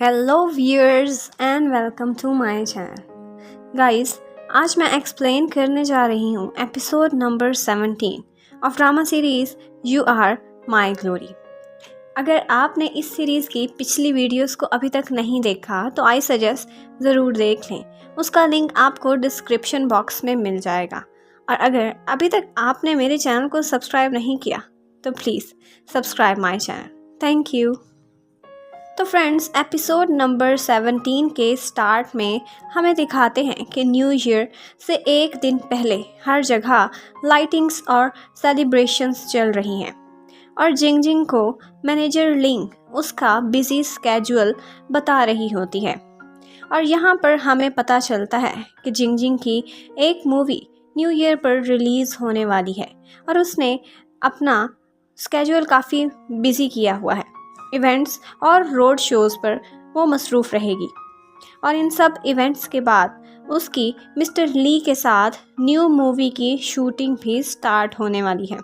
Hello viewers and welcome to my channel. Guys, आज मैं explain करने जा रही हूँ episode number 17 of drama series you are my glory. अगर आपने इस सीरीज़ की पिछली वीडियोस को अभी तक नहीं देखा तो आई सजेस्ट ज़रूर देख लें। उसका लिंक आपको डिस्क्रिप्शन बॉक्स में मिल जाएगा। और अगर अभी तक आपने मेरे चैनल को सब्सक्राइब नहीं किया तो please subscribe my channel. Thank you. तो फ्रेंड्स, एपिसोड नंबर 17 के स्टार्ट में हमें दिखाते हैं कि न्यू ईयर से एक दिन पहले हर जगह लाइटिंग्स और सेलिब्रेशंस चल रही हैं और जिंग जिंग को मैनेजर लिंग उसका बिजी स्केड्यूल बता रही होती है। और यहाँ पर हमें पता चलता है कि जिंग जिंग की एक मूवी न्यू ईयर पर रिलीज़ होने वाली है और उसने अपना स्केड्यूल काफ़ी बिजी किया हुआ है। इवेंट्स और रोड शोज़ पर वो मसरूफ़ रहेगी और इन सब इवेंट्स के बाद उसकी मिस्टर ली के साथ न्यू मूवी की शूटिंग भी स्टार्ट होने वाली है।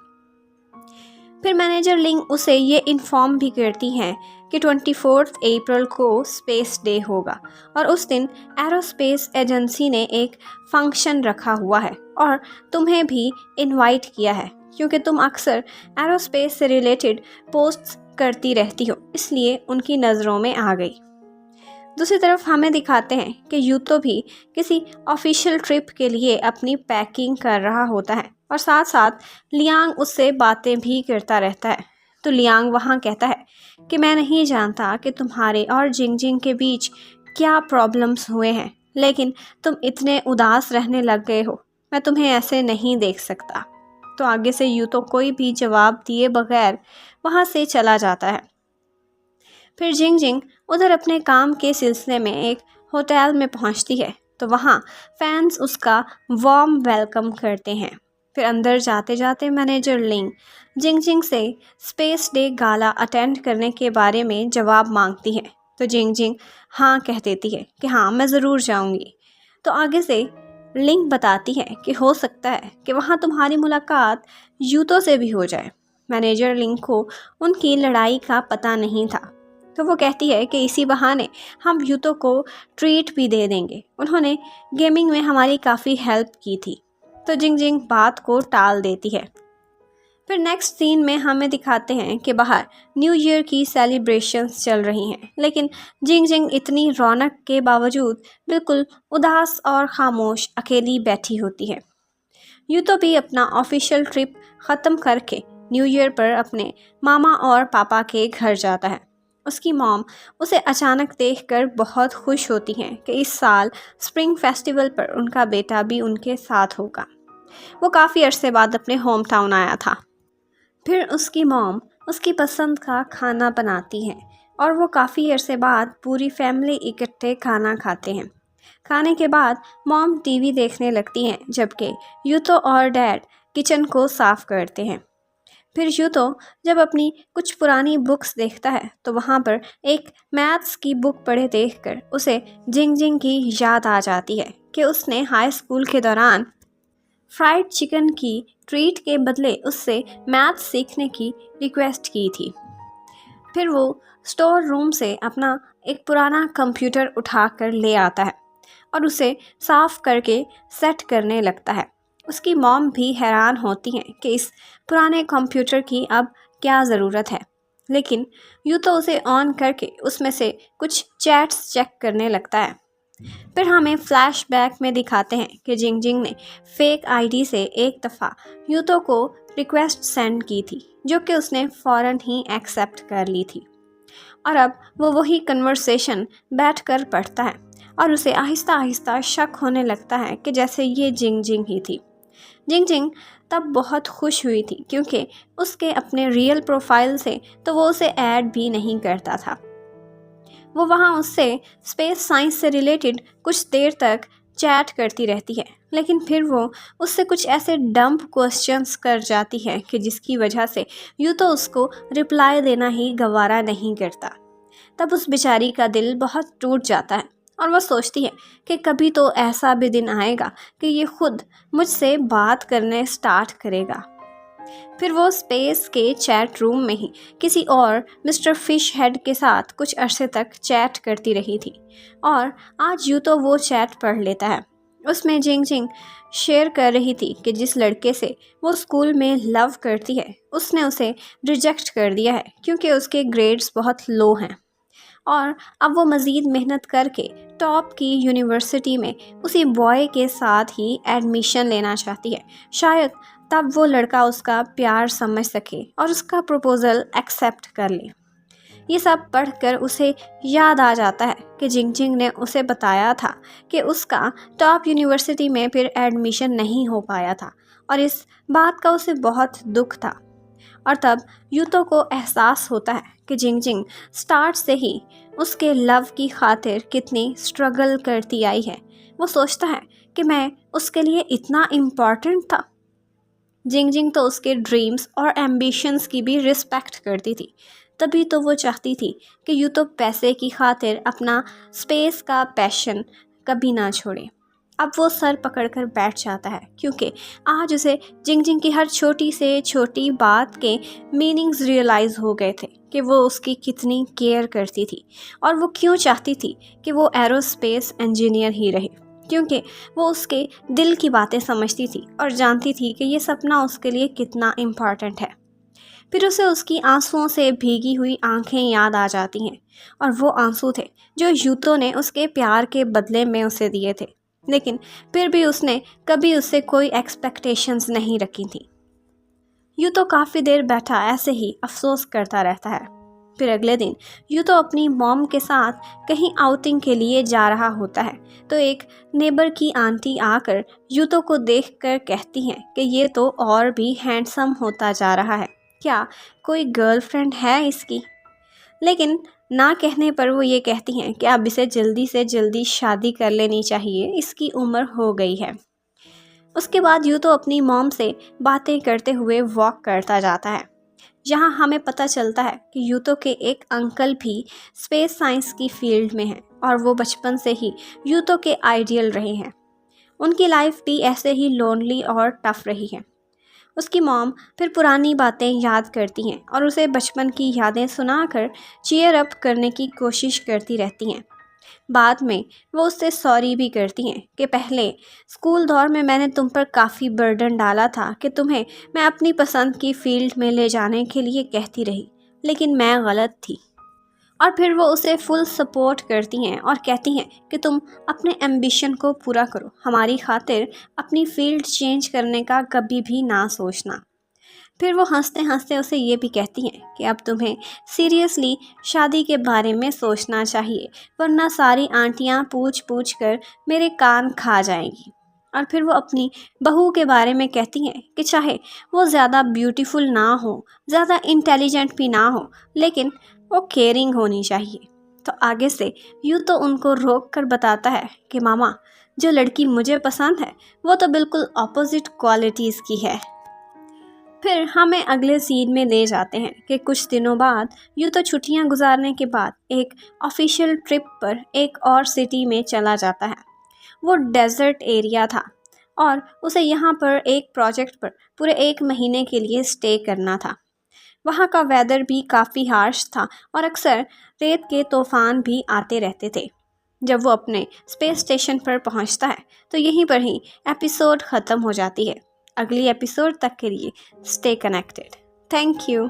फिर मैनेजर लिंग उसे ये इन्फॉर्म भी करती हैं कि 24 अप्रैल को स्पेस डे होगा और उस दिन एरोस्पेस एजेंसी ने एक फंक्शन रखा हुआ है और तुम्हें भी इनवाइट किया है क्योंकि तुम अक्सर एरोस्पेस से रिलेटेड पोस्ट्स करती रहती हो, इसलिए उनकी नज़रों में आ गई। दूसरी तरफ हमें दिखाते हैं कि यूतो भी किसी ऑफिशियल ट्रिप के लिए अपनी पैकिंग कर रहा होता है और साथ साथ लियांग उससे बातें भी करता रहता है। तो लियांग वहाँ कहता है कि मैं नहीं जानता कि तुम्हारे और जिंग जिंग के बीच क्या प्रॉब्लम्स हुए हैं, लेकिन तुम इतने उदास रहने लग गए हो, मैं तुम्हें ऐसे नहीं देख सकता। तो आगे से यूतो कोई भी जवाब दिए बगैर वहाँ से चला जाता है। फिर जिंग जिंग उधर अपने काम के सिलसिले में एक होटल में पहुँचती है तो वहाँ फैंस उसका वार्म वेलकम करते हैं। फिर अंदर जाते जाते मैनेजर लिंग जिंग जिंग से स्पेस डे गाला अटेंड करने के बारे में जवाब मांगती है तो जिंग जिंग हाँ कह देती है कि हाँ मैं ज़रूर जाऊँगी। तो आगे से लिंग बताती है कि हो सकता है कि वहाँ तुम्हारी मुलाकात यूतो से भी हो जाए। मैनेजर लिंग को उनकी लड़ाई का पता नहीं था तो वो कहती है कि इसी बहाने हम यूतो को ट्रीट भी दे देंगे, उन्होंने गेमिंग में हमारी काफ़ी हेल्प की थी। तो जिंग जिंग बात को टाल देती है। फिर नेक्स्ट सीन में हमें दिखाते हैं कि बाहर न्यू ईयर की सेलिब्रेशंस चल रही हैं, लेकिन जिंग जिंग इतनी रौनक के बावजूद बिल्कुल उदास और खामोश अकेली बैठी होती है। यूतो भी अपना ऑफिशियल ट्रिप ख़त्म करके न्यू ईयर पर अपने मामा और पापा के घर जाता है। उसकी मॉम उसे अचानक देखकर बहुत खुश होती हैं कि इस साल स्प्रिंग फेस्टिवल पर उनका बेटा भी उनके साथ होगा। वो काफ़ी अरसे बाद अपने होम टाउन आया था। फिर उसकी मॉम उसकी पसंद का खाना बनाती है और वो काफ़ी अरसे बाद पूरी फैमिली इकट्ठे खाना खाते हैं। खाने के बाद मॉम टीवी देखने लगती हैं जबकि यूतो और डैड किचन को साफ़ करते हैं। फिर यूतो जब अपनी कुछ पुरानी बुक्स देखता है तो वहाँ पर एक मैथ्स की बुक पढ़े देखकर उसे जिंग जिंग की याद आ जाती है कि उसने हाई स्कूल के दौरान फ्राइड चिकन की ट्रीट के बदले उससे मैथ्स सीखने की रिक्वेस्ट की थी। फिर वो स्टोर रूम से अपना एक पुराना कंप्यूटर उठाकर ले आता है और उसे साफ़ करके सेट करने लगता है। उसकी मॉम भी हैरान होती हैं कि इस पुराने कंप्यूटर की अब क्या ज़रूरत है, लेकिन यूँ तो उसे ऑन करके उसमें से कुछ चैट्स चेक करने लगता है। फिर हमें फ्लैशबैक में दिखाते हैं कि जिंग जिंग ने फेक आईडी से एक दफ़ा यूतो को रिक्वेस्ट सेंड की थी जो कि उसने फ़ौरन ही एक्सेप्ट कर ली थी और अब वो वही कन्वर्सेशन बैठकर पढ़ता है और उसे आहिस्ता आहिस्ता शक होने लगता है कि जैसे ये जिंग जिंग ही थी। जिंग जिंग तब बहुत खुश हुई थी क्योंकि उसके अपने रियल प्रोफाइल से तो वो उसे ऐड भी नहीं करता था। वो वहाँ उससे स्पेस साइंस से रिलेटेड कुछ देर तक चैट करती रहती है, लेकिन फिर वो उससे कुछ ऐसे डम्प क्वेश्चंस कर जाती है कि जिसकी वजह से यूँ तो उसको रिप्लाई देना ही गवारा नहीं करता। तब उस बेचारी का दिल बहुत टूट जाता है और वह सोचती है कि कभी तो ऐसा भी दिन आएगा कि ये खुद मुझसे बात करने स्टार्ट करेगा। फिर वो स्पेस के चैट रूम में ही किसी और मिस्टर फिश हेड के साथ कुछ अरसे तक चैट करती रही थी और आज यूं तो वो चैट पढ़ लेता है। उसमें जिंग जिंग शेयर कर रही थी कि जिस लड़के से वो स्कूल में लव करती है उसने उसे रिजेक्ट कर दिया है क्योंकि उसके ग्रेड्स बहुत लो हैं और अब वो मज़ीद मेहनत करके टॉप की यूनिवर्सिटी में उसी बॉय के साथ ही एडमिशन लेना चाहती है। शायद तब वो लड़का उसका प्यार समझ सके और उसका प्रपोज़ल एक्सेप्ट कर ले। ये सब पढ़कर उसे याद आ जाता है कि जिंग जिंग ने उसे बताया था कि उसका टॉप यूनिवर्सिटी में फिर एडमिशन नहीं हो पाया था और इस बात का उसे बहुत दुख था। और तब यूतो को एहसास होता है कि जिंग जिंग स्टार्ट से ही उसके लव की खातिर कितनी स्ट्रगल करती आई है। वो सोचता है कि मैं उसके लिए इतना इम्पॉर्टेंट था। जिंग जिंग तो उसके ड्रीम्स और एम्बिशंस की भी रिस्पेक्ट करती थी, तभी तो वो चाहती थी कि यूतो पैसे की खातिर अपना स्पेस का पैशन कभी ना छोड़े। अब वो सर पकड़कर बैठ जाता है क्योंकि आज उसे जिंग जिंग की हर छोटी से छोटी बात के मीनिंग्स रियलाइज़ हो गए थे कि वो उसकी कितनी केयर करती थी और वो क्यों चाहती थी कि वो एरोस्पेस इंजीनियर ही रहे, क्योंकि वो उसके दिल की बातें समझती थी और जानती थी कि ये सपना उसके लिए कितना इम्पॉर्टेंट है। फिर उसे उसकी आंसुओं से भीगी हुई आंखें याद आ जाती हैं और वो आंसू थे जो यूतो ने उसके प्यार के बदले में उसे दिए थे, लेकिन फिर भी उसने कभी उससे कोई एक्सपेक्टेशंस नहीं रखी थी। यूतो काफ़ी देर बैठा ऐसे ही अफसोस करता रहता है। फिर अगले दिन यूतो अपनी मॉम के साथ कहीं आउटिंग के लिए जा रहा होता है तो एक नेबर की आंटी आकर यूतो को देखकर कहती हैं कि ये तो और भी हैंडसम होता जा रहा है, क्या कोई गर्लफ्रेंड है इसकी। लेकिन ना कहने पर वो ये कहती हैं कि अब इसे जल्दी से जल्दी शादी कर लेनी चाहिए, इसकी उम्र हो गई है। उसके बाद यूँ तो अपनी मॉम से बातें करते हुए वॉक करता जाता है, जहाँ हमें पता चलता है कि यूतो के एक अंकल भी स्पेस साइंस की फील्ड में हैं और वो बचपन से ही यूतो के आइडियल रहे हैं। उनकी लाइफ भी ऐसे ही लोनली और टफ रही है। उसकी मॉम फिर पुरानी बातें याद करती हैं और उसे बचपन की यादें सुनाकर चीयर अप करने की कोशिश करती रहती हैं। बाद में वो उससे सॉरी भी करती हैं कि पहले स्कूल दौर में मैंने तुम पर काफ़ी बर्डन डाला था कि तुम्हें मैं अपनी पसंद की फील्ड में ले जाने के लिए कहती रही, लेकिन मैं गलत थी। और फिर वो उसे फुल सपोर्ट करती हैं और कहती हैं कि तुम अपने एम्बिशन को पूरा करो, हमारी खातिर अपनी फील्ड चेंज करने का कभी भी ना सोचना। फिर वो हंसते हंसते उसे ये भी कहती हैं कि अब तुम्हें सीरियसली शादी के बारे में सोचना चाहिए, वरना सारी आंटियां पूछ पूछ कर मेरे कान खा जाएंगी। और फिर वो अपनी बहू के बारे में कहती हैं कि चाहे वो ज़्यादा ब्यूटीफुल ना हो, ज़्यादा इंटेलिजेंट भी ना हो, लेकिन वो केयरिंग होनी चाहिए। तो आगे से यूँ तो उनको रोक कर बताता है कि मामा, जो लड़की मुझे पसंद है वो तो बिल्कुल ऑपोजिट क्वालिटीज़ की है। फिर हमें अगले सीन में ले जाते हैं कि कुछ दिनों बाद यूँ तो छुट्टियां गुजारने के बाद एक ऑफिशियल ट्रिप पर एक और सिटी में चला जाता है। वो डेजर्ट एरिया था और उसे यहाँ पर एक प्रोजेक्ट पर पूरे 1 महीने के लिए स्टे करना था। वहाँ का वेदर भी काफ़ी हार्श था और अक्सर रेत के तूफान भी आते रहते थे। जब वो अपने स्पेस स्टेशन पर पहुँचता है तो यहीं पर ही एपिसोड ख़त्म हो जाती है। अगली एपिसोड तक के लिए स्टे कनेक्टेड। Thank you.